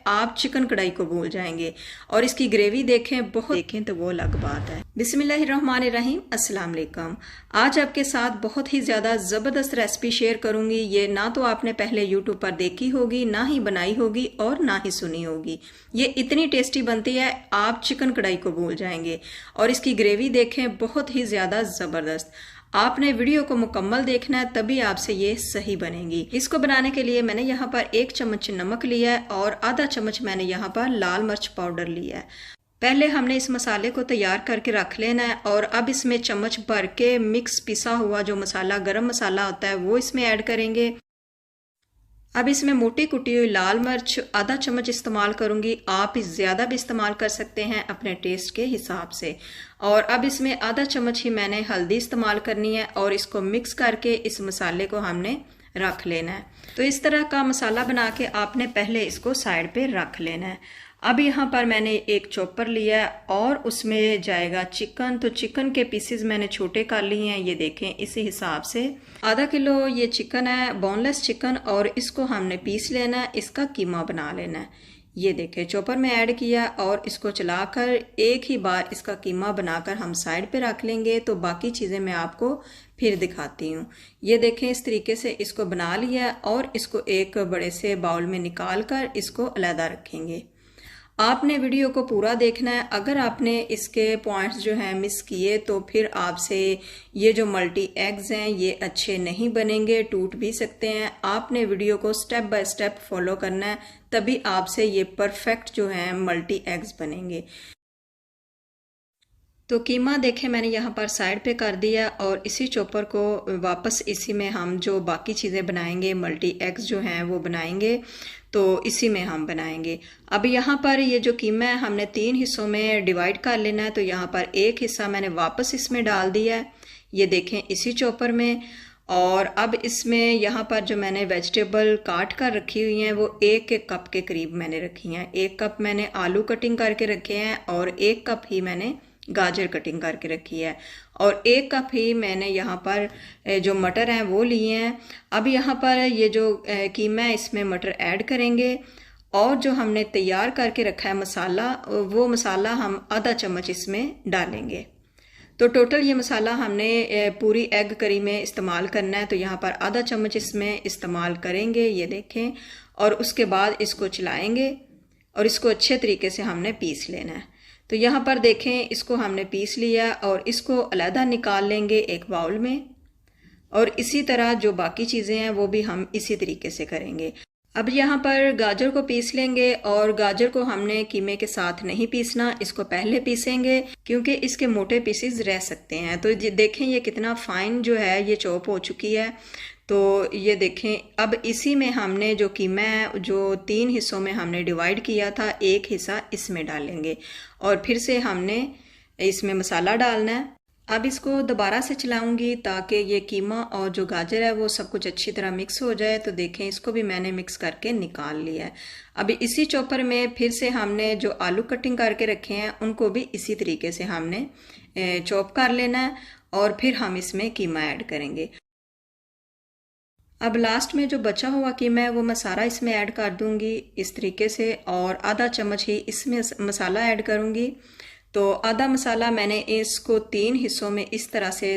आप चिकन कढ़ाई को भूल जाएंगे। और इसकी ग्रेवी देखें, बहुत देखें तो वो अलग बात है। बिस्मिल्लाहिर्रहमानिर्रहीम, अस्सलाम वालेकुम। आज आपके साथ बहुत ही ज़्यादा ज़बरदस्त रेसिपी शेयर करूंगी। ये ना तो आपने पहले यूट्यूब पर देखी होगी, ना ही बनाई होगी और ना ही सुनी होगी। ये इतनी टेस्टी बनती है, आप चिकन कढ़ाई को भूल जाएंगे। और इसकी ग्रेवी देखें, बहुत ही ज़्यादा ज़बरदस्त। आपने वीडियो को मुकम्मल देखना है, तभी आपसे ये सही बनेगी। इसको बनाने के लिए मैंने यहाँ पर 1 चम्मच नमक लिया है और आधा चम्मच मैंने यहाँ पर लाल मिर्च पाउडर लिया है। पहले हमने इस मसाले को तैयार करके रख लेना है और अब इसमें चम्मच भर के मिक्स पिसा हुआ जो मसाला, गरम मसाला होता है, वो इसमें ऐड करेंगे। अब इसमें मोटी कुटी हुई लाल मिर्च आधा चम्मच इस्तेमाल करूंगी। आप ज़्यादा भी इस्तेमाल कर सकते हैं अपने टेस्ट के हिसाब से। और अब इसमें आधा चम्मच ही मैंने हल्दी इस्तेमाल करनी है और इसको मिक्स करके इस मसाले को हमने रख लेना है। तो इस तरह का मसाला बना के आपने पहले इसको साइड पे रख लेना है। अब यहाँ पर मैंने एक चॉपर लिया है और उसमें जाएगा चिकन। तो चिकन के पीसेस मैंने छोटे कर लिए हैं, ये देखें इसी हिसाब से। आधा किलो ये चिकन है, बोनलेस चिकन, और इसको हमने पीस लेना है, इसका कीमा बना लेना है। ये देखें चॉपर में ऐड किया और इसको चलाकर एक ही बार इसका कीमा बनाकर हम साइड पे रख लेंगे। तो बाकी चीज़ें मैं आपको फिर दिखाती हूँ। ये देखें इस तरीके से इसको बना लिया और इसको एक बड़े से बाउल में निकाल कर इसको अलग रखेंगे। आपने वीडियो को पूरा देखना है। अगर आपने इसके पॉइंट्स जो हैं मिस किए तो फिर आपसे ये जो मल्टी एग्स हैं ये अच्छे नहीं बनेंगे, टूट भी सकते हैं। आपने वीडियो को स्टेप बाय स्टेप फॉलो करना है, तभी आपसे ये परफेक्ट जो हैं मल्टी एग्स बनेंगे। तो कीमा देखें मैंने यहाँ पर साइड पे कर दिया और इसी चॉपर को वापस इसी में हम जो बाकी चीज़ें बनाएंगे, मल्टी एग्स जो हैं वो बनाएंगे, तो इसी में हम बनाएंगे। अब यहाँ पर ये जो कीमा है हमने 3 हिस्सों में डिवाइड कर लेना है। तो यहाँ पर एक हिस्सा मैंने वापस इसमें डाल दिया है, ये देखें इसी चॉपर में। और अब इसमें यहाँ पर जो मैंने वेजिटेबल काट कर रखी हुई हैं वो 1 कप के करीब मैंने रखी हैं। 1 कप मैंने आलू कटिंग करके रखे हैं और 1 कप ही मैंने गाजर कटिंग करके रखी है और 1 कप ही मैंने यहाँ पर जो मटर हैं वो लिए हैं। अब यहाँ पर ये जो कीमा है इसमें मटर ऐड करेंगे और जो हमने तैयार करके रखा है मसाला, वो मसाला हम आधा चम्मच इसमें डालेंगे। तो टोटल ये मसाला हमने पूरी एग करी में इस्तेमाल करना है। तो यहाँ पर आधा चम्मच इसमें इस्तेमाल करेंगे, ये देखें। और उसके बाद इसको चलाएंगे और इसको अच्छे तरीके से हमने पीस लेना है। तो यहाँ पर देखें इसको हमने पीस लिया और इसको अलहदा निकाल लेंगे एक बाउल में। और इसी तरह जो बाकी चीज़ें हैं वो भी हम इसी तरीके से करेंगे। अब यहाँ पर गाजर को पीस लेंगे और गाजर को हमने कीमे के साथ नहीं पीसना, इसको पहले पीसेंगे क्योंकि इसके मोटे पीसेस रह सकते हैं। तो देखें ये कितना फाइन जो है ये चॉप हो चुकी है। तो ये देखें अब इसी में हमने जो कीमा है जो 3 हिस्सों में हमने डिवाइड किया था, एक हिस्सा इसमें डालेंगे और फिर से हमने इसमें मसाला डालना है। अब इसको दोबारा से चलाऊंगी ताकि ये कीमा और जो गाजर है वो सब कुछ अच्छी तरह मिक्स हो जाए। तो देखें इसको भी मैंने मिक्स करके निकाल लिया है। अभी इसी चॉपर में फिर से हमने जो आलू कटिंग करके रखे हैं उनको भी इसी तरीके से हमने चॉप कर लेना है और फिर हम इसमें कीमा ऐड करेंगे। अब लास्ट में जो बचा हुआ कीमा है वो मैं सारा इसमें ऐड कर दूंगी इस तरीके से और आधा चम्मच ही इसमें मसाला ऐड करूंगी। तो आधा मसाला मैंने इसको 3 हिस्सों में इस तरह से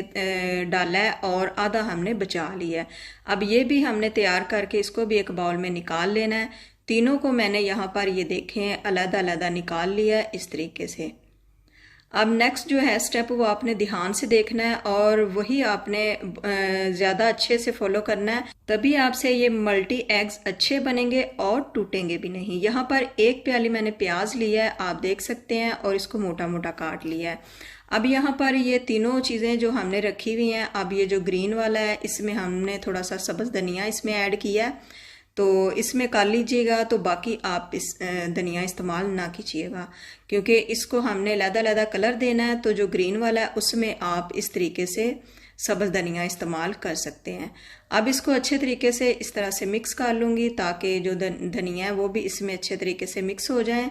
डाला है और आधा हमने बचा लिया है। अब ये भी हमने तैयार करके इसको भी एक बाउल में निकाल लेना है। तीनों को मैंने यहाँ पर ये देखें अलग अलग निकाल लिया है इस तरीके से। अब नेक्स्ट जो है स्टेप वो आपने ध्यान से देखना है और वही आपने ज़्यादा अच्छे से फॉलो करना है, तभी आपसे ये मल्टी एग्स अच्छे बनेंगे और टूटेंगे भी नहीं। यहाँ पर 1 प्याली मैंने प्याज लिया है, आप देख सकते हैं, और इसको मोटा मोटा काट लिया है। अब यहाँ पर ये तीनों चीज़ें जो हमने रखी हुई हैं, अब ये जो ग्रीन वाला है इसमें हमने थोड़ा सा सब्ज़ धनिया इसमें ऐड किया है, तो इसमें कर लीजिएगा। तो बाकी आप इस धनिया इस्तेमाल ना कीजिएगा क्योंकि इसको हमने लहदा कलर देना है। तो जो ग्रीन वाला है उसमें आप इस तरीके से सब्ज़ धनिया इस्तेमाल कर सकते हैं। अब इसको अच्छे तरीके से इस तरह से मिक्स कर लूँगी ताकि जो धनिया है वो भी इसमें अच्छे तरीके से मिक्स हो जाए।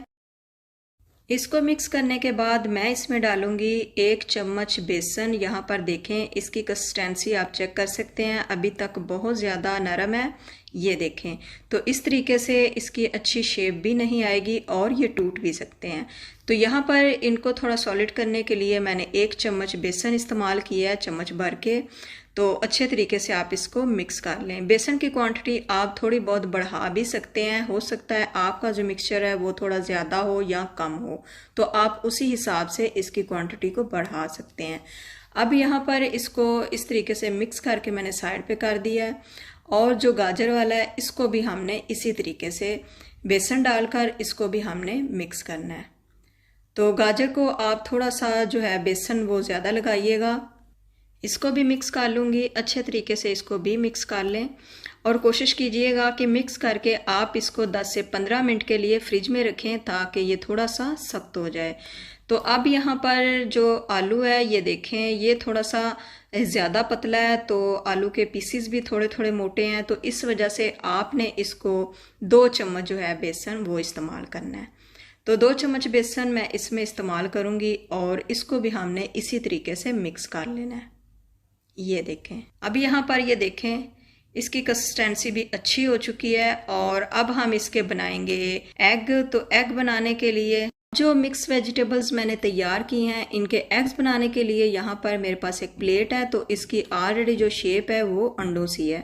इसको मिक्स करने के बाद मैं इसमें डालूंगी 1 चम्मच बेसन। यहाँ पर देखें इसकी कंसिस्टेंसी आप चेक कर सकते हैं, अभी तक बहुत ज़्यादा नरम है, ये देखें, तो इस तरीके से इसकी अच्छी शेप भी नहीं आएगी और ये टूट भी सकते हैं। तो यहाँ पर इनको थोड़ा सॉलिड करने के लिए मैंने 1 चम्मच बेसन इस्तेमाल किया है, चम्मच भर के। तो अच्छे तरीके से आप इसको मिक्स कर लें। बेसन की क्वांटिटी आप थोड़ी बहुत बढ़ा भी सकते हैं, हो सकता है आपका जो मिक्सचर है वो थोड़ा ज़्यादा हो या कम हो, तो आप उसी हिसाब से इसकी क्वांटिटी को बढ़ा सकते हैं। अब यहाँ पर इसको इस तरीके से मिक्स करके मैंने साइड पे कर दिया है। और जो गाजर वाला है इसको भी हमने इसी तरीके से बेसन डालकर इसको भी हमने मिक्स करना है। तो गाजर को आप थोड़ा सा जो है बेसन वो ज़्यादा लगाइएगा। इसको भी मिक्स कर लूँगी, अच्छे तरीके से इसको भी मिक्स कर लें और कोशिश कीजिएगा कि मिक्स करके आप इसको 10 से 15 मिनट के लिए फ्रिज में रखें ताकि ये थोड़ा सा सख्त हो जाए। तो अब यहाँ पर जो आलू है ये देखें, ये थोड़ा सा ज़्यादा पतला है, तो आलू के पीसीस भी थोड़े थोड़े मोटे हैं, तो इस वजह से आपने इसको 2 चम्मच जो है बेसन वो इस्तेमाल करना है। तो 2 चम्मच बेसन मैं इसमें इस्तेमाल करूँगी और इसको भी हमने इसी तरीके से मिक्स कर लेना है। ये देखें, अब यहाँ पर ये देखें इसकी कंसिस्टेंसी भी अच्छी हो चुकी है। और अब हम इसके बनाएंगे एग। तो एग बनाने के लिए जो मिक्स वेजिटेबल्स मैंने तैयार की हैं, इनके एग्स बनाने के लिए यहाँ पर मेरे पास एक प्लेट है। तो इसकी ऑलरेडी जो शेप है वो अंडों सी है।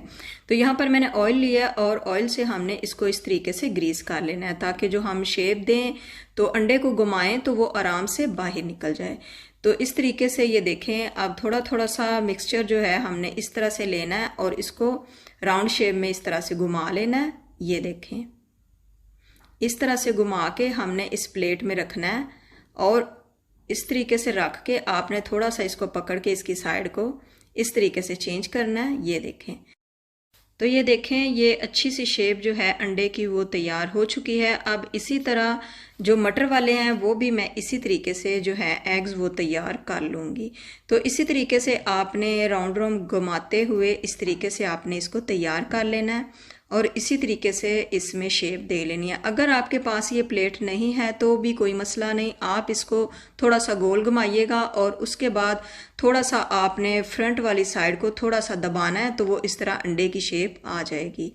तो यहाँ पर मैंने ऑयल लिया और ऑयल से हमने इसको इस तरीके से ग्रीस कर लेना है ताकि जो हम शेप दें तो अंडे को घुमाएं तो वो आराम से बाहर निकल जाए। तो इस तरीके से ये देखें, अब थोड़ा थोड़ा सा मिक्सचर जो है हमने इस तरह से लेना है और इसको राउंड शेप में इस तरह से घुमा लेना है। ये देखें, इस तरह से घुमा के हमने इस प्लेट में रखना है और इस तरीके से रख के आपने थोड़ा सा इसको पकड़ के इसकी साइड को इस तरीके से चेंज करना है। ये देखें, तो ये देखें ये अच्छी सी शेप जो है अंडे की वो तैयार हो चुकी है। अब इसी तरह जो मटर वाले हैं वो भी मैं इसी तरीके से जो है एग्स वो तैयार कर लूँगी। तो इसी तरीके से आपने राउंड राउंड घुमाते हुए इस तरीके से आपने इसको तैयार कर लेना है और इसी तरीके से इसमें शेप दे लेनी है। अगर आपके पास ये प्लेट नहीं है तो भी कोई मसला नहीं, आप इसको थोड़ा सा गोल घुमाइएगा और उसके बाद थोड़ा सा आपने फ्रंट वाली साइड को थोड़ा सा दबाना है तो वो इस तरह अंडे की शेप आ जाएगी।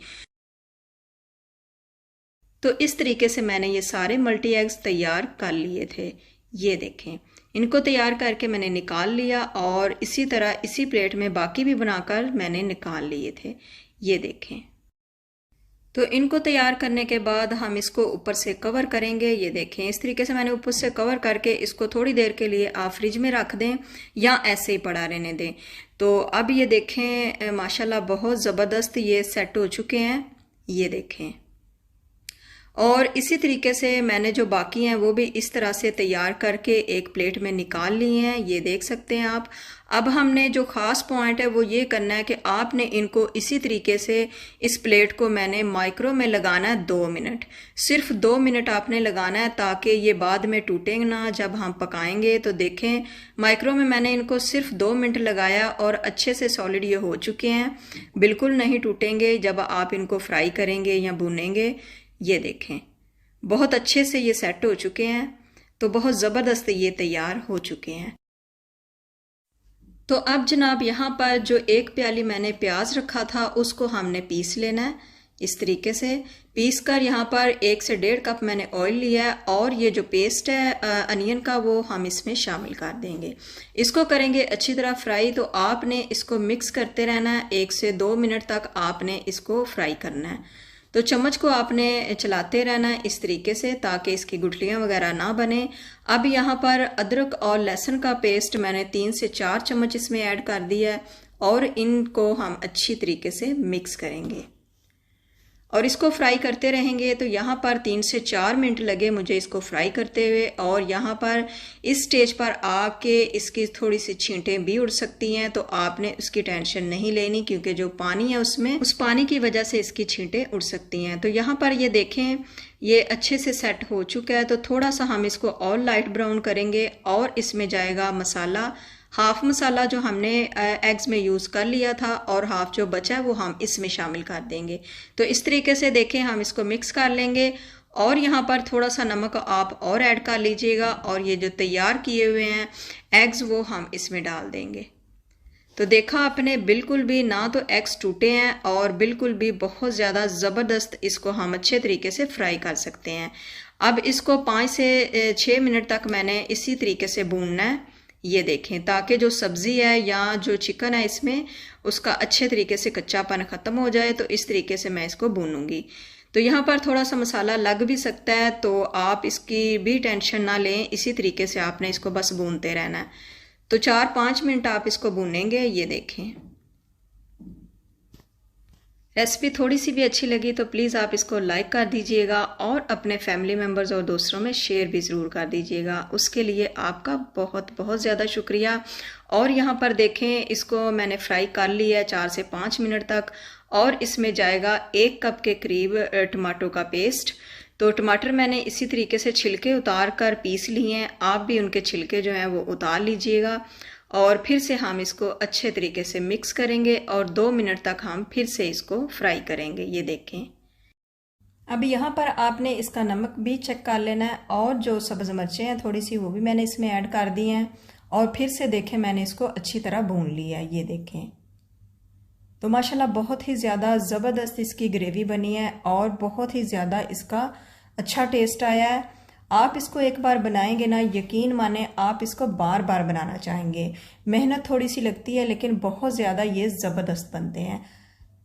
तो इस तरीके से मैंने ये सारे मल्टी एग्स तैयार कर लिए थे। ये देखें, इनको तैयार करके मैंने निकाल लिया और इसी तरह इसी प्लेट में बाकी भी बनाकर मैंने निकाल लिए थे। ये देखें, तो इनको तैयार करने के बाद हम इसको ऊपर से कवर करेंगे। ये देखें, इस तरीके से मैंने ऊपर से कवर करके इसको थोड़ी देर के लिए आप फ्रिज में रख दें या ऐसे ही पड़ा रहने दें। तो अब ये देखें माशाल्लाह बहुत ज़बरदस्त ये सेट हो चुके हैं। ये देखें, और इसी तरीके से मैंने जो बाकी हैं वो भी इस तरह से तैयार करके एक प्लेट में निकाल लिए हैं। ये देख सकते हैं आप। अब हमने जो ख़ास पॉइंट है वो ये करना है कि आपने इनको इसी तरीके से इस प्लेट को मैंने माइक्रो में लगाना है 2 मिनट, सिर्फ 2 मिनट आपने लगाना है ताकि ये बाद में टूटेंगे ना जब हम पकाएंगे। तो देखें माइक्रो में मैंने इनको सिर्फ 2 मिनट लगाया और अच्छे से सॉलिड ये हो चुके हैं, बिल्कुल नहीं टूटेंगे जब आप इनको फ्राई करेंगे या भूनेंगे। ये देखें बहुत अच्छे से ये सेट हो चुके हैं, तो बहुत ज़बरदस्त ये तैयार हो चुके हैं। तो अब जनाब यहाँ पर जो 1 प्याली मैंने प्याज रखा था उसको हमने पीस लेना है। इस तरीके से पीस कर यहाँ पर 1 से 1.5 कप मैंने ऑयल लिया है और ये जो पेस्ट है अनियन का वो हम इसमें शामिल कर देंगे। इसको करेंगे अच्छी तरह फ्राई। तो आपने इसको मिक्स करते रहना है, 1 से 2 मिनट तक आपने इसको फ्राई करना है। तो चम्मच को आपने चलाते रहना है इस तरीके से ताकि इसकी गुठलियाँ वगैरह ना बने। अब यहाँ पर अदरक और लहसुन का पेस्ट मैंने 3 से 4 चम्मच इसमें ऐड कर दिया है और इनको हम अच्छी तरीके से मिक्स करेंगे और इसको फ्राई करते रहेंगे। तो यहाँ पर 3 से 4 मिनट लगे मुझे इसको फ्राई करते हुए और यहाँ पर इस स्टेज पर आके इसकी थोड़ी सी छींटें भी उड़ सकती हैं, तो आपने उसकी टेंशन नहीं लेनी क्योंकि जो पानी है उसमें उस पानी की वजह से इसकी छींटें उड़ सकती हैं। तो यहाँ पर ये देखें ये अच्छे से सेट हो चुका है। तो थोड़ा सा हम इसको और लाइट ब्राउन करेंगे और इसमें जाएगा मसाला। हाफ मसाला जो हमने एग्स में यूज़ कर लिया था और हाफ जो बचा है वो हम इसमें शामिल कर देंगे। तो इस तरीके से देखें हम इसको मिक्स कर लेंगे और यहाँ पर थोड़ा सा नमक आप और ऐड कर लीजिएगा और ये जो तैयार किए हुए हैं एग्स वो हम इसमें डाल देंगे। तो देखा आपने, बिल्कुल भी ना तो एग्स टूटे हैं और बिल्कुल भी बहुत ज़्यादा ज़बरदस्त इसको हम अच्छे तरीके से फ्राई कर सकते हैं। अब इसको 5 से 6 मिनट तक मैंने इसी तरीके से भूनना है, ये देखें, ताकि जो सब्ज़ी है या जो चिकन है इसमें उसका अच्छे तरीके से कच्चापन ख़त्म हो जाए। तो इस तरीके से मैं इसको भूनूंगी। तो यहाँ पर थोड़ा सा मसाला लग भी सकता है, तो आप इसकी भी टेंशन ना लें, इसी तरीके से आपने इसको बस भूनते रहना है। तो 4-5 मिनट आप इसको भूनेंगे। ये देखें, रेसिपी थोड़ी सी भी अच्छी लगी तो प्लीज़ आप इसको लाइक कर दीजिएगा और अपने फैमिली मेम्बर्स और दोस्तों में शेयर भी ज़रूर कर दीजिएगा। उसके लिए आपका बहुत बहुत ज़्यादा शुक्रिया। और यहाँ पर देखें, इसको मैंने फ्राई कर लिया है 4 से 5 मिनट तक, और इसमें जाएगा 1 कप के करीब टमाटो का पेस्ट। तो टमाटर मैंने इसी तरीके से छिलके उतार कर पीस लिए हैं, आप भी उनके छिलके जो हैं वो उतार लीजिएगा। और फिर से हम इसको अच्छे तरीके से मिक्स करेंगे और 2 मिनट तक हम फिर से इसको फ्राई करेंगे। ये देखें, अब यहाँ पर आपने इसका नमक भी चेक कर लेना है, और जो सब्ज़ मिर्चें हैं थोड़ी सी वो भी मैंने इसमें ऐड कर दी हैं। और फिर से देखें, मैंने इसको अच्छी तरह भून लिया है। ये देखें, तो माशाल्लाह बहुत ही ज़्यादा ज़बरदस्त इसकी ग्रेवी बनी है और बहुत ही ज़्यादा इसका अच्छा टेस्ट आया है। आप इसको एक बार बनाएंगे ना, यकीन माने आप इसको बार बार बनाना चाहेंगे। मेहनत थोड़ी सी लगती है लेकिन बहुत ज़्यादा ये ज़बरदस्त बनते हैं।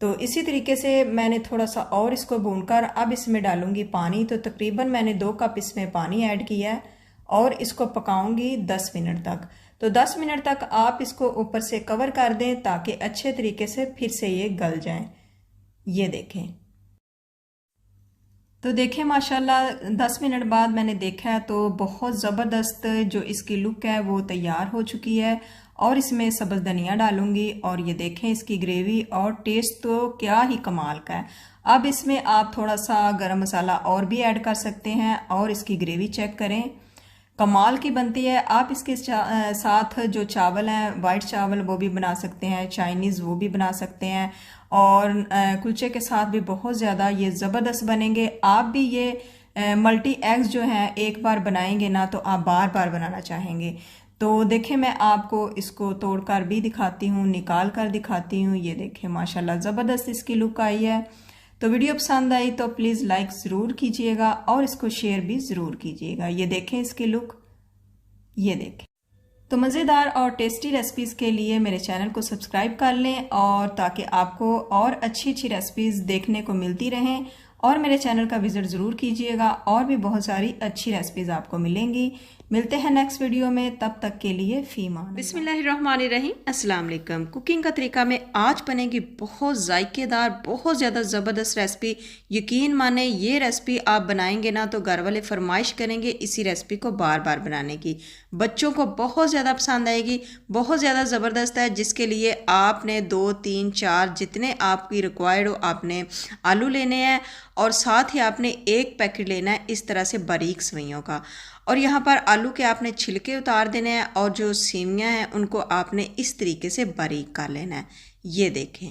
तो इसी तरीके से मैंने थोड़ा सा और इसको भूनकर अब इसमें डालूंगी पानी। तो तकरीबन मैंने 2 कप इसमें पानी ऐड किया है और इसको पकाऊंगी 10 मिनट तक। तो 10 मिनट तक आप इसको ऊपर से कवर कर दें ताकि अच्छे तरीके से फिर से ये गल जाए। ये देखें, तो देखें माशाल्लाह 10 मिनट बाद मैंने देखा है तो बहुत ज़बरदस्त जो इसकी लुक है वो तैयार हो चुकी है। और इसमें सब्ज़ धनिया डालूंगी और ये देखें इसकी ग्रेवी और टेस्ट तो क्या ही कमाल का है। अब इसमें आप थोड़ा सा गरम मसाला और भी ऐड कर सकते हैं और इसकी ग्रेवी चेक करें, कमाल की बनती है। आप इसके साथ जो चावल हैं, वाइट चावल, वो भी बना सकते हैं, चाइनीज़ वो भी बना सकते हैं, और कुलचे के साथ भी बहुत ज़्यादा ये ज़बरदस्त बनेंगे। आप भी ये मल्टी एग्स जो हैं एक बार बनाएंगे ना तो आप बार बार बनाना चाहेंगे। तो देखें, मैं आपको इसको तोड़कर भी दिखाती हूँ, निकाल कर दिखाती हूँ। ये देखें माशाल्लाह ज़बरदस्त इसकी लुक आई है। तो वीडियो पसंद आई तो प्लीज़ लाइक ज़रूर कीजिएगा और इसको शेयर भी ज़रूर कीजिएगा। ये देखें इसकी लुक, ये देखें। तो मज़ेदार और टेस्टी रेसिपीज़ के लिए मेरे चैनल को सब्सक्राइब कर लें, और ताकि आपको और अच्छी अच्छी रेसिपीज़ देखने को मिलती रहें। और मेरे चैनल का विज़िट ज़रूर कीजिएगा, और भी बहुत सारी अच्छी रेसिपीज़ आपको मिलेंगी। मिलते हैं नेक्स्ट वीडियो में, तब तक के लिए फ़ीमान। बिस्मिल्लाहिर्रहमानिर्रहीम, अस्सलाम वालेकुम। कुकिंग का तरीका में आज बनेगी बहुत जायकेदार, बहुत ज़्यादा ज़बरदस्त रेसिपी। यकीन माने ये रेसिपी आप बनाएंगे ना तो घर वाले फरमाइश करेंगे इसी रेसिपी को बार बार बनाने की। बच्चों को बहुत ज़्यादा पसंद आएगी, बहुत ज़्यादा ज़बरदस्त है। जिसके लिए आपने 2, 3, 4 जितने आपकी रिक्वायर्ड हो आपने आलू लेने हैं, और साथ ही आपने 1 पैकेट लेना है इस तरह से बारीक सेवइयों का। और यहाँ पर आलू के आपने छिलके उतार देने हैं, और जो सेवइयाँ हैं उनको आपने इस तरीके से बारीक कर लेना है। ये देखें,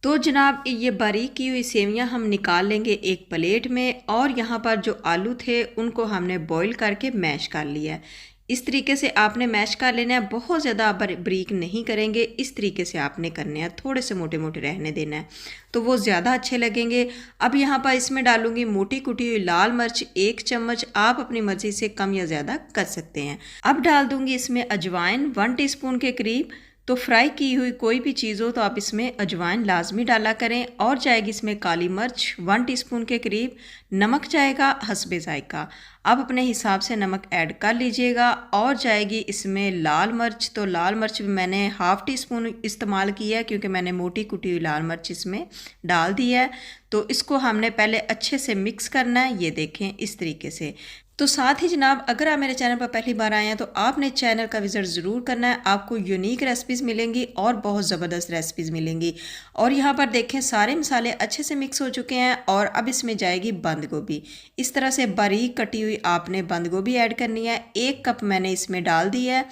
तो जनाब ये बारीक की हुई सेवइयाँ हम निकाल लेंगे एक प्लेट में। और यहाँ पर जो आलू थे उनको हमने बॉईल करके मैश कर लिया है। इस तरीके से आपने मैश कर लेना है, बहुत ज़्यादा बारीक नहीं करेंगे, इस तरीके से आपने करने हैं, थोड़े से मोटे मोटे रहने देना है तो वो ज़्यादा अच्छे लगेंगे। अब यहाँ पर इसमें डालूंगी मोटी कुटी हुई लाल मिर्च 1 चम्मच, आप अपनी मर्ज़ी से कम या ज़्यादा कर सकते हैं। अब डाल दूंगी इसमें अजवाइन 1 टीस्पून के करीब। तो फ्राई की हुई कोई भी चीज़ हो तो आप इसमें अजवाइन लाजमी डाला करें। और जाएगी इसमें काली मिर्च 1 टीस्पून के करीब, नमक जाएगा हस्बे जायका, आप अपने हिसाब से नमक ऐड कर लीजिएगा। और जाएगी इसमें लाल मिर्च, तो लाल मिर्च भी मैंने ½ टीस्पून इस्तेमाल किया है क्योंकि मैंने मोटी कुटी हुई लाल मिर्च इसमें डाल दी है। तो इसको हमने पहले अच्छे से मिक्स करना है, ये देखें इस तरीके से। तो साथ ही जनाब, अगर आप मेरे चैनल पर पहली बार आए हैं तो आपने चैनल का विज़िट ज़रूर करना है, आपको यूनिक रेसिपीज़ मिलेंगी और बहुत ज़बरदस्त रेसिपीज़ मिलेंगी। और यहाँ पर देखें सारे मसाले अच्छे से मिक्स हो चुके हैं। और अब इसमें जाएगी बंद गोभी, इस तरह से बारीक कटी हुई आपने बंद गोभी ऐड करनी है। 1 कप मैंने इसमें डाल दी है।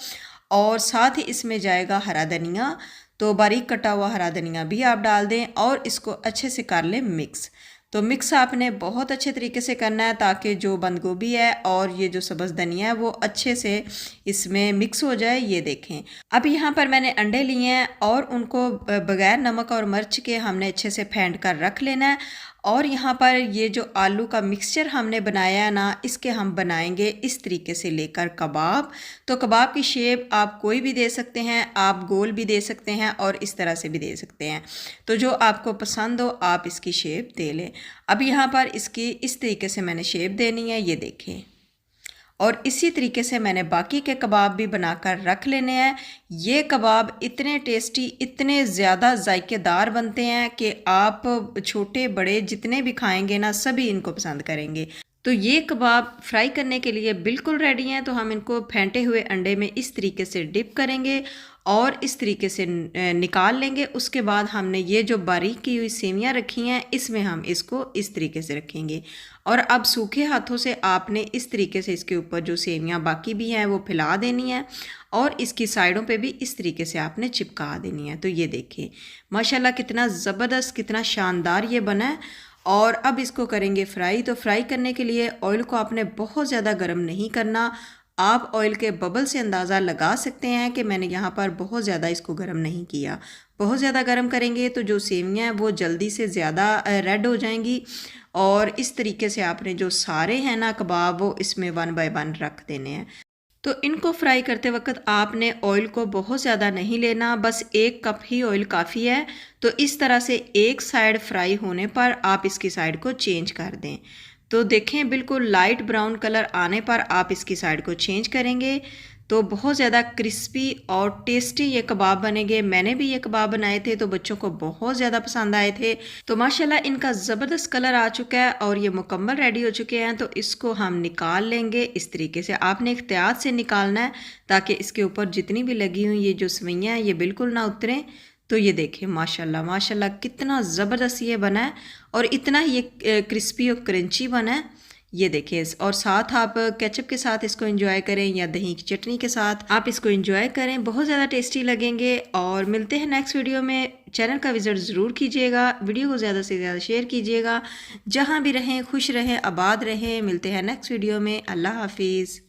और साथ ही इसमें जाएगा हरा धनिया, तो बारीक कटा हुआ हरा धनिया भी आप डाल दें और इसको अच्छे से कर लें मिक्स। तो मिक्स आपने बहुत अच्छे तरीके से करना है ताकि जो बंद गोभी है और ये जो सब्ज़ धनिया है वो अच्छे से इसमें मिक्स हो जाए। ये देखें, अब यहाँ पर मैंने अंडे लिए हैं और उनको बगैर नमक और मिर्च के हमने अच्छे से फेंट कर रख लेना है। और यहाँ पर ये जो आलू का मिक्सचर हमने बनाया है ना, इसके हम बनाएंगे इस तरीके से लेकर कबाब। तो कबाब की शेप आप कोई भी दे सकते हैं, आप गोल भी दे सकते हैं और इस तरह से भी दे सकते हैं। तो जो आपको पसंद हो आप इसकी शेप दे लें। अब यहाँ पर इसकी इस तरीके से मैंने शेप देनी है, ये देखें। और इसी तरीके से मैंने बाकी के कबाब भी बनाकर रख लेने हैं। ये कबाब इतने टेस्टी, इतने ज़्यादा जायकेदार बनते हैं कि आप छोटे बड़े जितने भी खाएंगे ना, सभी इनको पसंद करेंगे। तो ये कबाब फ्राई करने के लिए बिल्कुल रेडी हैं। तो हम इनको फेंटे हुए अंडे में इस तरीके से डिप करेंगे और इस तरीके से निकाल लेंगे। उसके बाद हमने ये जो बारीक की हुई सेवियां रखी हैं, इसमें हम इसको इस तरीके से रखेंगे। और अब सूखे हाथों से आपने इस तरीके से इसके ऊपर जो सेवियां बाकी भी हैं वो फैला देनी है और इसकी साइडों पे भी इस तरीके से आपने चिपका देनी है। तो ये देखिए माशाल्लाह कितना ज़बरदस्त, कितना शानदार ये बना है। और अब इसको करेंगे फ्राई। तो फ्राई करने के लिए ऑयल को आपने बहुत ज़्यादा गर्म नहीं करना। आप ऑयल के बबल से अंदाज़ा लगा सकते हैं कि मैंने यहाँ पर बहुत ज़्यादा इसको गर्म नहीं किया। बहुत ज़्यादा गर्म करेंगे तो जो सेवियाँ हैं वो जल्दी से ज़्यादा रेड हो जाएंगी। और इस तरीके से आपने जो सारे हैं ना कबाब, वो इसमें 1 बाय 1 रख देने हैं। तो इनको फ्राई करते वक्त आपने ऑयल को बहुत ज़्यादा नहीं लेना, बस 1 कप ही ऑयल काफ़ी है। तो इस तरह से एक साइड फ्राई होने पर आप इसकी साइड को चेंज कर दें। तो देखें बिल्कुल लाइट ब्राउन कलर आने पर आप इसकी साइड को चेंज करेंगे तो बहुत ज़्यादा क्रिस्पी और टेस्टी ये कबाब बनेंगे। मैंने भी ये कबाब बनाए थे तो बच्चों को बहुत ज़्यादा पसंद आए थे। तो माशाल्लाह इनका ज़बरदस्त कलर आ चुका है और ये मुकम्मल रेडी हो चुके हैं। तो इसको हम निकाल लेंगे इस तरीके से। आपने एहतियात से निकालना है ताकि इसके ऊपर जितनी भी लगी हुई ये जो सवैयाँ हैं ये बिल्कुल ना उतरें। तो ये देखें माशाल्लाह माशाल्लाह कितना ज़बरदस्त ये बना है और इतना ही ये क्रिस्पी और क्रंची बना है। ये देखिए, और साथ आप केचप के साथ इसको एंजॉय करें या दही की चटनी के साथ आप इसको एंजॉय करें, बहुत ज़्यादा टेस्टी लगेंगे। और मिलते हैं नेक्स्ट वीडियो में। चैनल का विज़िट ज़रूर कीजिएगा, वीडियो को ज़्यादा से ज़्यादा शेयर कीजिएगा। जहाँ भी रहें खुश रहें, आबाद रहें। मिलते हैं नेक्स्ट वीडियो में। अल्लाह हाफिज़।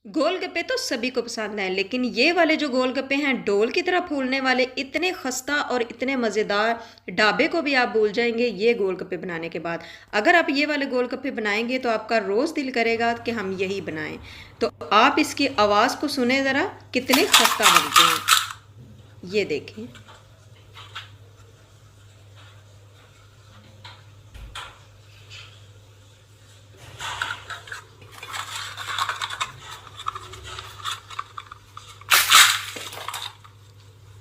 गोलगप्पे तो सभी को पसंद हैं, लेकिन ये वाले जो गोलगप्पे हैं डोल की तरह फूलने वाले, इतने खस्ता और इतने मज़ेदार, ढाबे को भी आप भूल जाएंगे ये गोलगप्पे बनाने के बाद। अगर आप ये वाले गोलगप्पे बनाएंगे तो आपका रोज़ दिल करेगा कि हम यही बनाएं। तो आप इसकी आवाज़ को सुने ज़रा, कितने खस्ता बनते हैं। ये देखें,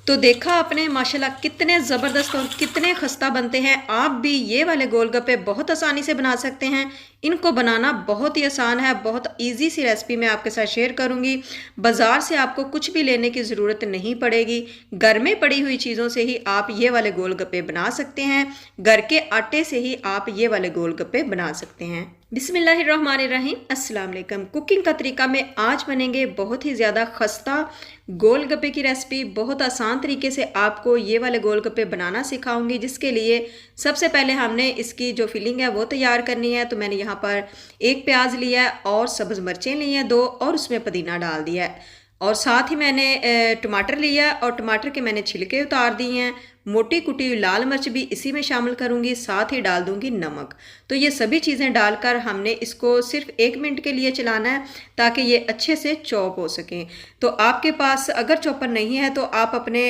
तो देखा आपने माशाल्लाह कितने ज़बरदस्त और कितने खस्ता बनते हैं। आप भी ये वाले गोलगप्पे बहुत आसानी से बना सकते हैं। इनको बनाना बहुत ही आसान है, बहुत इजी सी रेसिपी मैं आपके साथ शेयर करूंगी। बाज़ार से आपको कुछ भी लेने की ज़रूरत नहीं पड़ेगी। घर में पड़ी हुई चीज़ों से ही आप ये वाले गोलगप्पे बना सकते हैं। घर के आटे से ही आप ये वाले गोलगप्पे बना सकते हैं। बिस्मिल्लाहिर्रहमानिर्रहीम, अस्सलाम वालेकुम। कुकिंग का तरीका में आज बनेंगे बहुत ही ज़्यादा खस्ता गोलगप्पे की रेसिपी। बहुत आसान तरीके से आपको ये वाले गोलगप्पे बनाना सिखाऊंगी, जिसके लिए सबसे पहले हमने इसकी जो फिलिंग है वो तैयार करनी है। तो मैंने यहाँ पर 1 प्याज लिया है और सब्ज़ मिर्चें ली हैं 2 और उसमें पुदीना डाल दिया है। और साथ ही मैंने टमाटर लिया और टमाटर के मैंने छिलके उतार दिए हैं। मोटी कुटी हुई लाल मिर्च भी इसी में शामिल करूंगी, साथ ही डाल दूंगी नमक। तो ये सभी चीज़ें डालकर हमने इसको सिर्फ 1 मिनट के लिए चलाना है ताकि ये अच्छे से चॉप हो सकें। तो आपके पास अगर चॉपर नहीं है तो आप अपने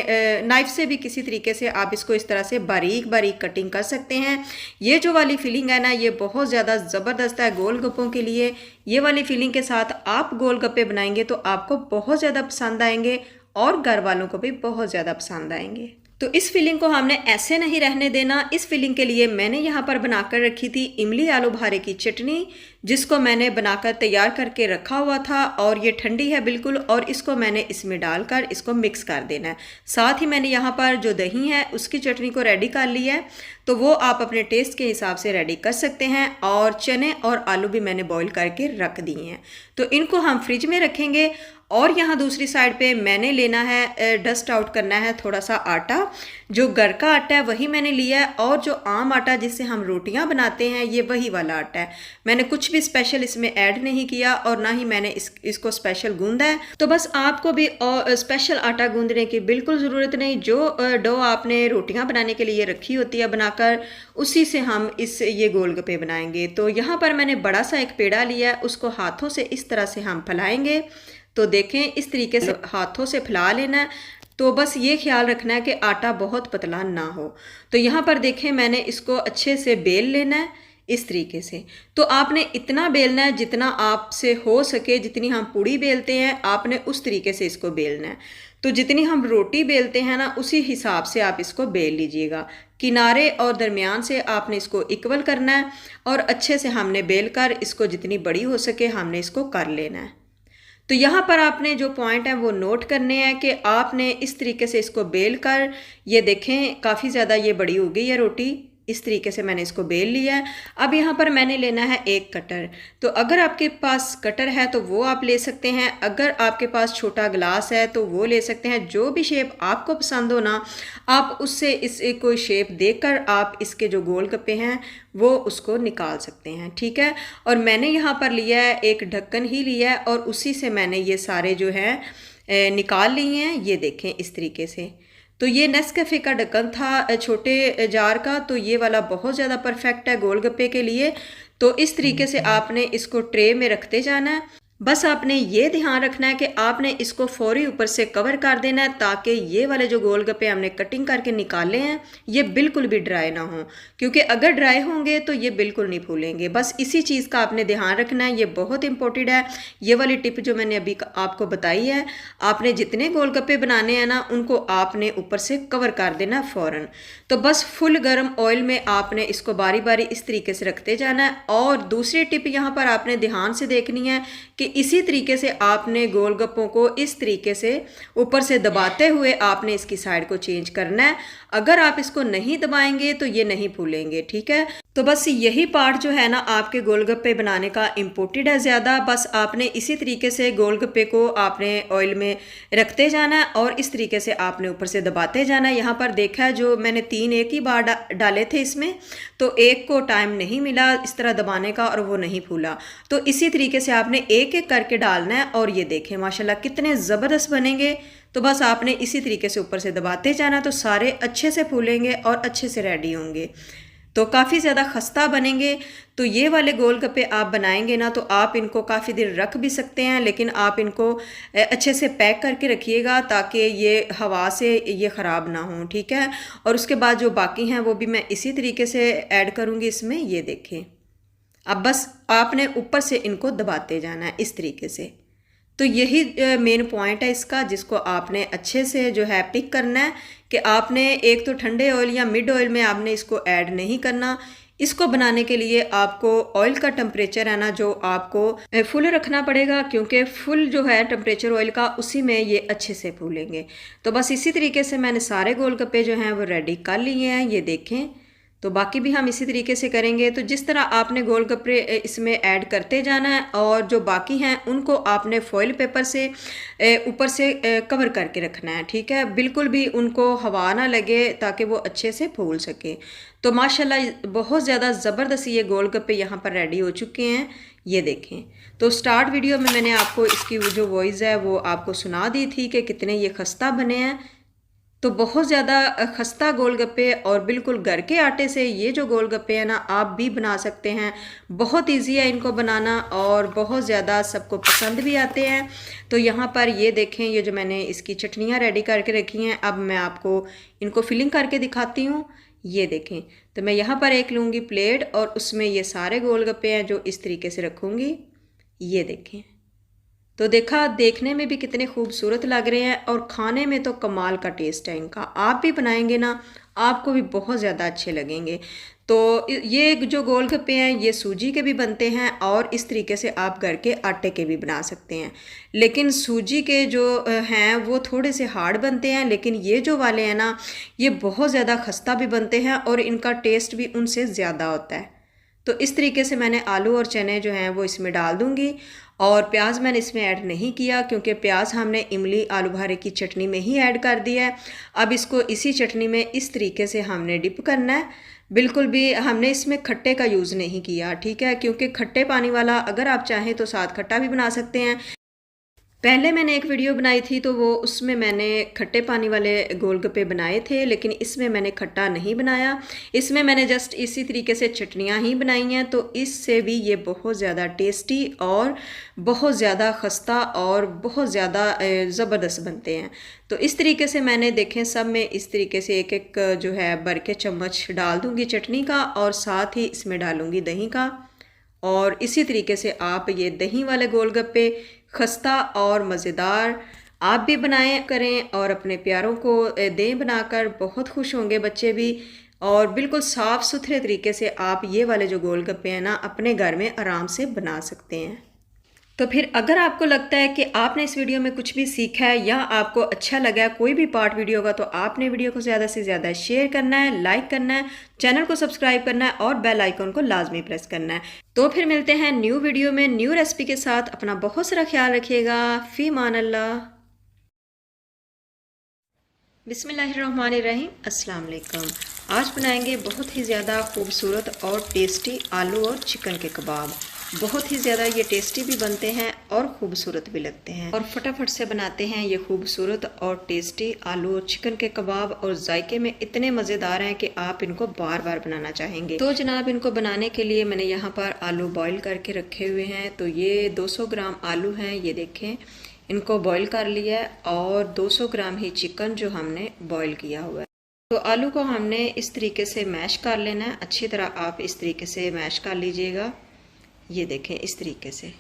नाइफ से भी किसी तरीके से आप इसको इस तरह से बारीक बारीक कटिंग कर सकते हैं। ये जो वाली फिलिंग है ना, ये बहुत ज़्यादा ज़बरदस्त है गोलगप्पों के लिए। ये वाली फिलिंग के साथ आप गोलगप्पे बनाएंगे तो आपको बहुत ज़्यादा पसंद आएंगे और घर वालों को भी बहुत ज़्यादा पसंद आएंगे। तो इस फिलिंग को हमने ऐसे नहीं रहने देना। इस फिलिंग के लिए मैंने यहाँ पर बनाकर रखी थी इमली आलू बुखारे की चटनी, जिसको मैंने बनाकर तैयार करके रखा हुआ था और ये ठंडी है बिल्कुल। और इसको मैंने इसमें डालकर इसको मिक्स कर देना है। साथ ही मैंने यहाँ पर जो दही है उसकी चटनी को रेडी कर लिया है, तो वो आप अपने टेस्ट के हिसाब से रेडी कर सकते हैं। और चने और आलू भी मैंने बॉईल करके रख दिए हैं, तो इनको हम फ्रिज में रखेंगे और यहाँ दूसरी साइड पे मैंने लेना है, डस्ट आउट करना है थोड़ा सा आटा। जो घर का आटा है वही मैंने लिया है, और जो आम आटा जिससे हम रोटियां बनाते हैं ये वही वाला आटा है। मैंने कुछ भी स्पेशल इसमें ऐड नहीं किया और ना ही मैंने इसको स्पेशल गूंदा है। तो बस आपको भी स्पेशल आटा गूंदने की बिल्कुल ज़रूरत नहीं। जो डो आपने रोटियां बनाने के लिए रखी होती है बनाकर, उसी से हम ये गोलगप्पे बनाएंगे। तो यहाँ पर मैंने बड़ा सा एक पेड़ा लिया है, उसको हाथों से इस तरह से हम फैलाएंगे। तो देखें इस तरीके से हाथों से फैला लेना है। तो बस ये ख्याल रखना है कि आटा बहुत पतला ना हो। तो यहाँ पर देखें मैंने इसको अच्छे से बेल लेना है इस तरीके से। तो आपने इतना बेलना है जितना आपसे हो सके, जितनी हम पूड़ी बेलते हैं आपने उस तरीके से इसको बेलना है। तो जितनी हम रोटी बेलते हैं ना उसी हिसाब से आप इसको बेल लीजिएगा। किनारे और दरमियान से आपने इसको इक्वल करना है और अच्छे से हमने बेल कर इसको जितनी बड़ी हो सके हमने इसको कर लेना है। तो यहाँ पर आपने जो पॉइंट है वो नोट करने हैं कि आपने इस तरीके से इसको बेल कर, ये देखें काफ़ी ज़्यादा ये बड़ी हो गई है रोटी। इस तरीके से मैंने इसको बेल लिया है। अब यहाँ पर मैंने लेना है एक कटर। तो अगर आपके पास कटर है तो वो आप ले सकते हैं, अगर आपके पास छोटा गिलास है तो वो ले सकते हैं। जो भी शेप आपको पसंद हो ना, आप उससे इसे कोई शेप देकर आप इसके जो गोलगप्पे हैं वो उसको निकाल सकते हैं, ठीक है। और मैंने यहाँ पर लिया है एक ढक्कन ही लिया है और उसी से मैंने ये सारे जो हैं निकाल लिए हैं। ये देखें इस तरीके से। तो ये नेस्कैफे का ढक्कन था छोटे जार का, तो ये वाला बहुत ज़्यादा परफेक्ट है गोलगप्पे के लिए। तो इस तरीके से आपने इसको ट्रे में रखते जाना है। बस आपने ये ध्यान रखना है कि आपने इसको फौरी ऊपर से कवर कर देना है ताकि ये वाले जो गोलगप्पे हमने कटिंग करके निकाले हैं ये बिल्कुल भी ड्राई ना हो, क्योंकि अगर ड्राई होंगे तो ये बिल्कुल नहीं फूलेंगे। बस इसी चीज़ का आपने ध्यान रखना है, ये बहुत इंपॉर्टेंट है। ये वाली टिप जो मैंने अभी आपको बताई है, आपने जितने गोलगप्पे बनाने हैं ना उनको आपने ऊपर से कवर कर देना फ़ौरन। तो बस फुल गर्म ऑयल में आपने इसको बारी बारी इस तरीके से रखते जाना है। और दूसरी टिप यहाँ पर आपने ध्यान से देखनी है कि इसी तरीके से आपने गोलगप्पों को इस तरीके से ऊपर से दबाते हुए आपने इसकी साइड को चेंज करना है। अगर आप इसको नहीं दबाएंगे तो ये नहीं फूलेंगे, ठीक है। तो बस यही पार्ट जो है ना आपके गोलगप्पे बनाने का इम्पोर्टेड है ज़्यादा। बस आपने इसी तरीके से गोलगप्पे को आपने ऑयल में रखते जाना है और इस तरीके से आपने ऊपर से दबाते जाना है। यहाँ पर देखा है जो मैंने 3 एक ही बार डाले थे इसमें, तो एक को टाइम नहीं मिला इस तरह दबाने का और वो नहीं फूला। तो इसी तरीके से आपने एक एक करके डालना है और ये देखें माशाल्लाह कितने ज़बरदस्त बनेंगे। तो बस आपने इसी तरीके से ऊपर से दबाते जाना तो सारे अच्छे से फूलेंगे और अच्छे से रेडी होंगे। तो काफ़ी ज़्यादा खस्ता बनेंगे। तो ये वाले गोलगप्पे आप बनाएंगे ना तो आप इनको काफ़ी देर रख भी सकते हैं, लेकिन आप इनको अच्छे से पैक करके रखिएगा ताकि ये हवा से ये ख़राब ना हो, ठीक है। और उसके बाद जो बाकी हैं वो भी मैं इसी तरीके से ऐड करूँगी इसमें। ये देखें अब बस आपने ऊपर से इनको दबाते जाना है इस तरीके से। तो यही मेन पॉइंट है इसका, जिसको आपने अच्छे से जो है पिक करना है कि आपने एक तो ठंडे ऑयल या मिड ऑयल में आपने इसको ऐड नहीं करना। इसको बनाने के लिए आपको ऑयल का टेम्परेचर है ना जो आपको फुल रखना पड़ेगा, क्योंकि फुल जो है टेम्परेचर ऑयल का उसी में ये अच्छे से फूलेंगे। तो बस इसी तरीके से मैंने सारे गोलगप्पे जो हैं वो रेडी कर लिए हैं। ये देखें तो बाकी भी हम इसी तरीके से करेंगे। तो जिस तरह आपने गोलगप्पे इसमें ऐड करते जाना है और जो बाकी हैं उनको आपने फॉइल पेपर से ऊपर से कवर करके रखना है, ठीक है। बिल्कुल भी उनको हवा ना लगे ताकि वो अच्छे से फूल सके। तो माशाल्लाह बहुत ज़्यादा ज़बरदस्त ये गोलगप्पे यहाँ पर रेडी हो चुके हैं। ये देखें तो स्टार्ट वीडियो में मैंने आपको इसकी जो वॉइस है वो आपको सुना दी थी कि कितने ये खस्ता बने हैं। तो बहुत ज़्यादा खस्ता गोलगप्पे और बिल्कुल घर के आटे से ये जो गोलगप्पे हैं ना आप भी बना सकते हैं। बहुत इजी है इनको बनाना और बहुत ज़्यादा सबको पसंद भी आते हैं। तो यहाँ पर ये देखें ये जो मैंने इसकी चटनियाँ रेडी करके रखी हैं, अब मैं आपको इनको फिलिंग करके दिखाती हूँ। ये देखें तो मैं यहाँ पर एक लूँगी प्लेट और उसमें ये सारे गोलगप्पे हैं जो इस तरीके से रखूँगी। ये देखें तो देखा देखने में भी कितने खूबसूरत लग रहे हैं और खाने में तो कमाल का टेस्ट है इनका। आप भी बनाएंगे ना आपको भी बहुत ज़्यादा अच्छे लगेंगे। तो ये जो गोलगप्पे हैं ये सूजी के भी बनते हैं और इस तरीके से आप घर के आटे के भी बना सकते हैं, लेकिन सूजी के जो हैं वो थोड़े से हार्ड बनते हैं, लेकिन ये जो वाले हैं ना ये बहुत ज़्यादा खस्ता भी बनते हैं और इनका टेस्ट भी उनसे ज़्यादा होता है। तो इस तरीके से मैंने आलू और चने जो हैं वो इसमें डाल दूंगी। और प्याज मैंने इसमें ऐड नहीं किया क्योंकि प्याज हमने इमली आलू बुखारे की चटनी में ही ऐड कर दिया है। अब इसको इसी चटनी में इस तरीके से हमने डिप करना है। बिल्कुल भी हमने इसमें खट्टे का यूज़ नहीं किया, ठीक है, क्योंकि खट्टे पानी वाला अगर आप चाहें तो साथ खट्टा भी बना सकते हैं। पहले मैंने एक वीडियो बनाई थी तो वो उसमें मैंने खट्टे पानी वाले गोलगप्पे बनाए थे, लेकिन इसमें मैंने खट्टा नहीं बनाया। इसमें मैंने जस्ट इसी तरीके से चटनियाँ ही बनाई हैं, तो इससे भी ये बहुत ज़्यादा टेस्टी और बहुत ज़्यादा खस्ता और बहुत ज़्यादा ज़बरदस्त बनते हैं। तो इस तरीके से मैंने देखें सब में इस तरीके से एक एक जो है भर के चम्मच डाल दूँगी चटनी का, और साथ ही इसमें डालूँगी दही का। और इसी तरीके से आप ये दही वाले गोलगप्पे खस्ता और मज़ेदार आप भी बनाएं करें और अपने प्यारों को दें बनाकर, बहुत खुश होंगे बच्चे भी। और बिल्कुल साफ़ सुथरे तरीके से आप ये वाले जो गोलगप्पे हैं ना अपने घर में आराम से बना सकते हैं। तो फिर अगर आपको लगता है कि आपने इस वीडियो में कुछ भी सीखा है या आपको अच्छा लगा है कोई भी पार्ट वीडियो का, तो आपने वीडियो को ज़्यादा से ज़्यादा शेयर करना है, लाइक करना है, चैनल को सब्सक्राइब करना है और बेल आइकन को लाजमी प्रेस करना है। तो फिर मिलते हैं न्यू वीडियो में न्यू रेसिपी के साथ। अपना बहुत सारा ख्याल रखिएगा। फ़ी मान अल्लाह। बिस्मिल्लाहिर्रहमानिर्रहीम। अस्सलाम वालेकुम। आज बनाएंगे बहुत ही ज़्यादा खूबसूरत और टेस्टी आलू और चिकन के कबाब। बहुत ही ज़्यादा ये टेस्टी भी बनते हैं और ख़ूबसूरत भी लगते हैं, और फटाफट से बनाते हैं ये खूबसूरत और टेस्टी आलू और चिकन के कबाब। और जायके में इतने मज़ेदार हैं कि आप इनको बार बार बनाना चाहेंगे। तो जनाब, इनको बनाने के लिए मैंने यहाँ पर आलू बॉईल करके रखे हुए हैं। तो ये 200 ग्राम आलू हैं, ये देखें, इनको बॉईल कर लिया है। और 200 ग्राम ही चिकन जो हमने बॉईल किया हुआ है। तो आलू को हमने इस तरीके से मैश कर लेना है, अच्छी तरह आप इस तरीके से मैश कर लीजिएगा। ये देखें इस तरीके से।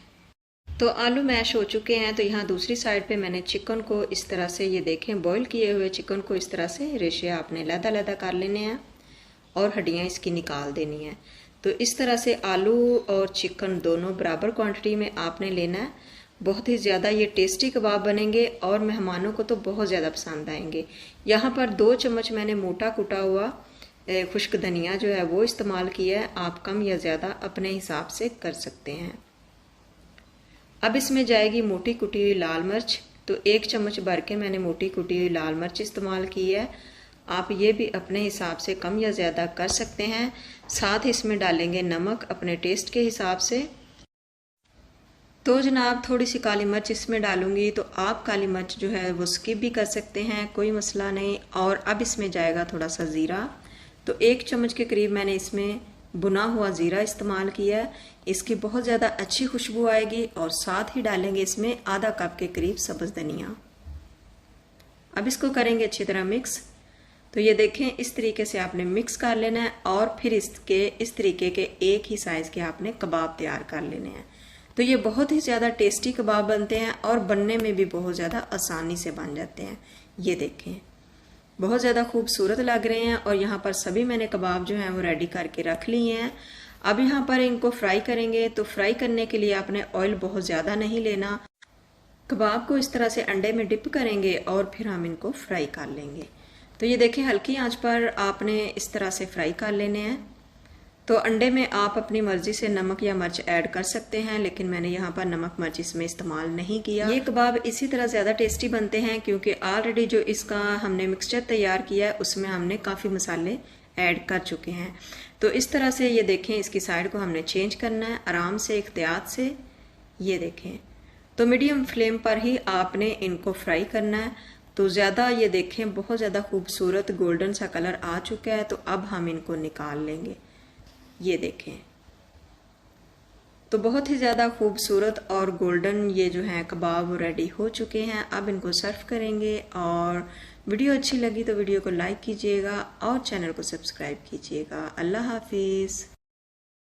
तो आलू मैश हो चुके हैं। तो यहाँ दूसरी साइड पे मैंने चिकन को इस तरह से, ये देखें, बॉईल किए हुए चिकन को इस तरह से रेशे आपने लैदा कर लेने हैं और हड्डियाँ इसकी निकाल देनी है। तो इस तरह से आलू और चिकन दोनों बराबर क्वांटिटी में आपने लेना है। बहुत ही ज़्यादा ये टेस्टी कबाब बनेंगे और मेहमानों को तो बहुत ज़्यादा पसंद आएंगे। यहाँ पर 2 चम्मच मैंने मोटा कुटा हुआ खुश्क धनिया जो है वो इस्तेमाल किया है। आप कम या ज़्यादा अपने हिसाब से कर सकते हैं। अब इसमें जाएगी मोटी कुटी हुई लाल मिर्च। तो 1 चम्मच भर के मैंने मोटी कुटी हुई लाल मिर्च इस्तेमाल की है। आप ये भी अपने हिसाब से कम या ज़्यादा कर सकते हैं। साथ ही इसमें डालेंगे नमक अपने टेस्ट के हिसाब से। तो जनाब, थोड़ी सी काली मिर्च इसमें डालूंगी, तो आप काली मिर्च जो है वो स्किप भी कर सकते हैं, कोई मसला नहीं। और अब इसमें जाएगा थोड़ा सा ज़ीरा। तो 1 चम्मच के करीब मैंने इसमें भुना हुआ ज़ीरा इस्तेमाल किया है। इसकी बहुत ज़्यादा अच्छी खुशबू आएगी। और साथ ही डालेंगे इसमें आधा कप के करीब सब्ज़ धनिया। अब इसको करेंगे अच्छी तरह मिक्स। तो ये देखें, इस तरीके से आपने मिक्स कर लेना है। और फिर इसके इस तरीके के एक ही साइज़ के आपने कबाब तैयार कर लेने हैं। तो ये बहुत ही ज़्यादा टेस्टी कबाब बनते हैं और बनने में भी बहुत ज़्यादा आसानी से बन जाते हैं। ये देखें, बहुत ज़्यादा खूबसूरत लग रहे हैं। और यहाँ पर सभी मैंने कबाब जो हैं वो रेडी करके रख लिए हैं। अब यहाँ पर इनको फ्राई करेंगे। तो फ्राई करने के लिए आपने ऑयल बहुत ज़्यादा नहीं लेना। कबाब को इस तरह से अंडे में डिप करेंगे और फिर हम इनको फ्राई कर लेंगे। तो ये देखें, हल्की आंच पर आपने इस तरह से फ्राई कर लेने हैं। तो अंडे में आप अपनी मर्जी से नमक या मिर्च ऐड कर सकते हैं, लेकिन मैंने यहाँ पर नमक मिर्च इसमें इस्तेमाल नहीं किया। ये कबाब इसी तरह ज़्यादा टेस्टी बनते हैं क्योंकि ऑलरेडी जो इसका हमने मिक्सचर तैयार किया है उसमें हमने काफ़ी मसाले ऐड कर चुके हैं। तो इस तरह से ये देखें, इसकी साइड को हमने चेंज करना है आराम से एहतियात से। ये देखें, तो मीडियम फ्लेम पर ही आपने इनको फ्राई करना है। तो ज़्यादा ये देखें, बहुत ज़्यादा खूबसूरत गोल्डन सा कलर आ चुका है। तो अब हम इनको निकाल लेंगे। ये देखें, तो बहुत ही ज़्यादा खूबसूरत और गोल्डन ये जो है कबाब रेडी हो चुके हैं। अब इनको सर्व करेंगे। और वीडियो अच्छी लगी तो वीडियो को लाइक कीजिएगा और चैनल को सब्सक्राइब कीजिएगा। अल्लाह हाफिज़।